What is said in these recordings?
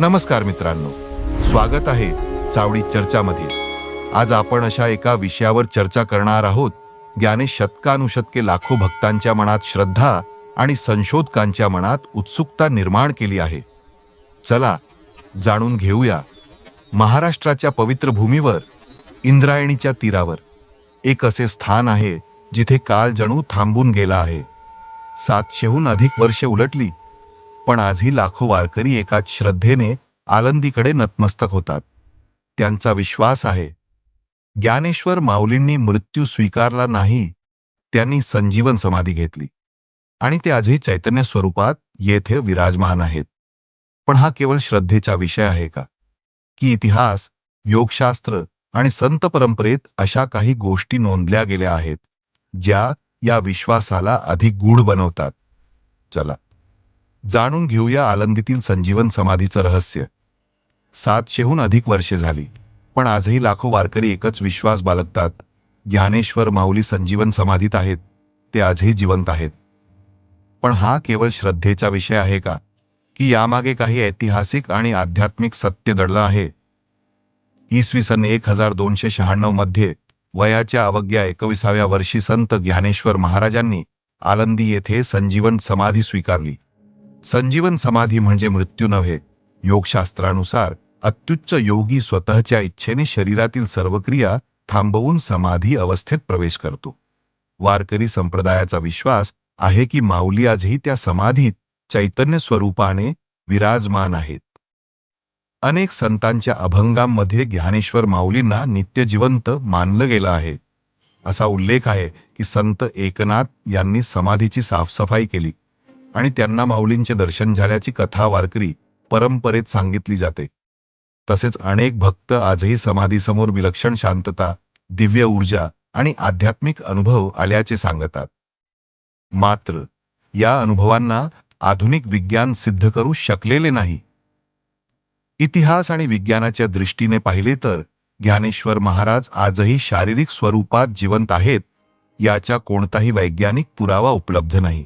नमस्कार मित्रांनो, स्वागत आहे चावडी चर्चामध्ये। आज आपण अशा एका विषयावर चर्चा करणार आहोत ज्याने शतकानुशतके लाखो भक्तांच्या मनात श्रद्धा आणि संशोधकांच्या मनात उत्सुकता निर्माण केली आहे। चला जाणून घेऊया। महाराष्ट्राच्या पवित्र भूमीवर इंद्रायणीच्या तीरावर एक असे स्थान आहे जिथे काळ जणू थांबून गेला आहे। 700हून अधिक वर्षे उलटली, पण आजही लाखो वारकरी एकाच श्रद्धेने आळंदीकडे नतमस्तक होतात। त्यांचा विश्वास आहे, ज्ञानेश्वर माऊलींनी मृत्यू स्वीकारला नाही, त्यांनी संजीवन समाधी घेतली आणि ते आजही चैतन्य स्वरूपात येथे विराजमान आहेत। पण हा केवळ श्रद्धेचा विषय आहे का, की इतिहास, योगशास्त्र आणि संत परंपरेत अशा काही गोष्टी नोंदल्या गेल्या आहेत ज्या या विश्वासाला अधिक गूढ बनवतात? चला जाणून घेऊया आळंदीतील संजीवन समाधीचं रहस्य। 700हून अधिक वर्षे झाली, पण आजही लाखो वारकरी एकच विश्वास बाळगतात, ज्ञानेश्वर माऊली संजीवन समाधीत आहेत, ते आजही जिवंत आहेत। पण हा केवळ श्रद्धेचा विषय आहे का, की यामागे काही ऐतिहासिक आणि आध्यात्मिक सत्य दडलं आहे? इसवी सन 1296 मध्ये वयाच्या अवघ्या 21व्या वर्षी संत ज्ञानेश्वर महाराजांनी आळंदी येथे संजीवन समाधी स्वीकारली। संजीवन समाधी म्हणजे मृत्यू नव्हे, योगशास्त्रानुसार अत्युच्च योगी स्वतःच्या इच्छेने शरीरातील सर्व क्रिया थांबवून समाधी अवस्थेत प्रवेश करतो। वारकरी संप्रदायाचा विश्वास आहे की माऊली आजही त्या समाधीत चैतन्य स्वरूपाने विराजमान आहेत। अनेक संतांच्या अभंगांमध्ये ज्ञानेश्वर माऊलींना नित्य जिवंत मानलं गेलं आहे। असा उल्लेख आहे की संत एकनाथ यांनी समाधीची साफसफाई केली आणि त्यांना माऊलींचे दर्शन झाल्याची कथा वारकरी परंपरेत सांगितली जाते। तसेच अनेक भक्त आजही समाधीसमोर विलक्षण शांतता, दिव्य ऊर्जा आणि आध्यात्मिक अनुभव आल्याचे सांगतात। मात्र या अनुभवांना आधुनिक विज्ञान सिद्ध करू शकलेले नाही। इतिहास आणि विज्ञानाच्या दृष्टीने पाहिले तर ज्ञानेश्वर महाराज आजही शारीरिक स्वरूपात जिवंत आहेत याचा कोणताही वैज्ञानिक पुरावा उपलब्ध नाही।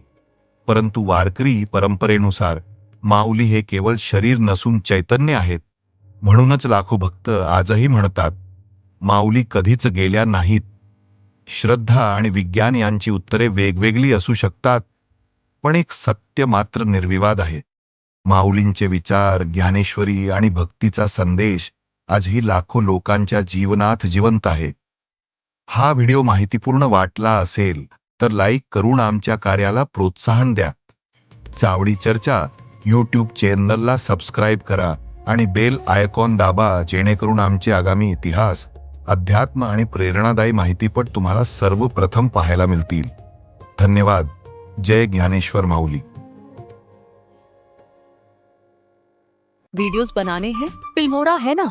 परंतु वारकरी परंपरेनुसार माऊली हे केवळ शरीर नसून चैतन्य आहेत। म्हणूनच लाखो भक्त आजही म्हणतात, माऊली कधीच गेल्या नाहीत। श्रद्धा आणि विज्ञान यांची उत्तरे वेगवेगळी असू शकतात, पण एक सत्य मात्र निर्विवाद आहे, माऊलींचे विचार, ज्ञानेश्वरी आणि भक्तीचा संदेश आजही लाखो लोकांच्या जीवनात जिवंत आहे। हा व्हिडिओ माहितीपूर्ण वाटला असेल तर लाईक करून आमच्या कार्याला प्रोत्साहन द्या। चावडी चर्चा यूट्यूब चॅनलला सबस्क्राईब करा आणि बेल आयकॉन दाबा, जेणेकरून आमचे आगामी इतिहास, अध्यात्म आणि प्रेरणादायी माहितीपट तुम्हाला सर्वप्रथम पाहायला मिळतील। धन्यवाद। जय ज्ञानेश्वर माऊली। वीडियोस बनाने हैं फिल्मोरा है ना।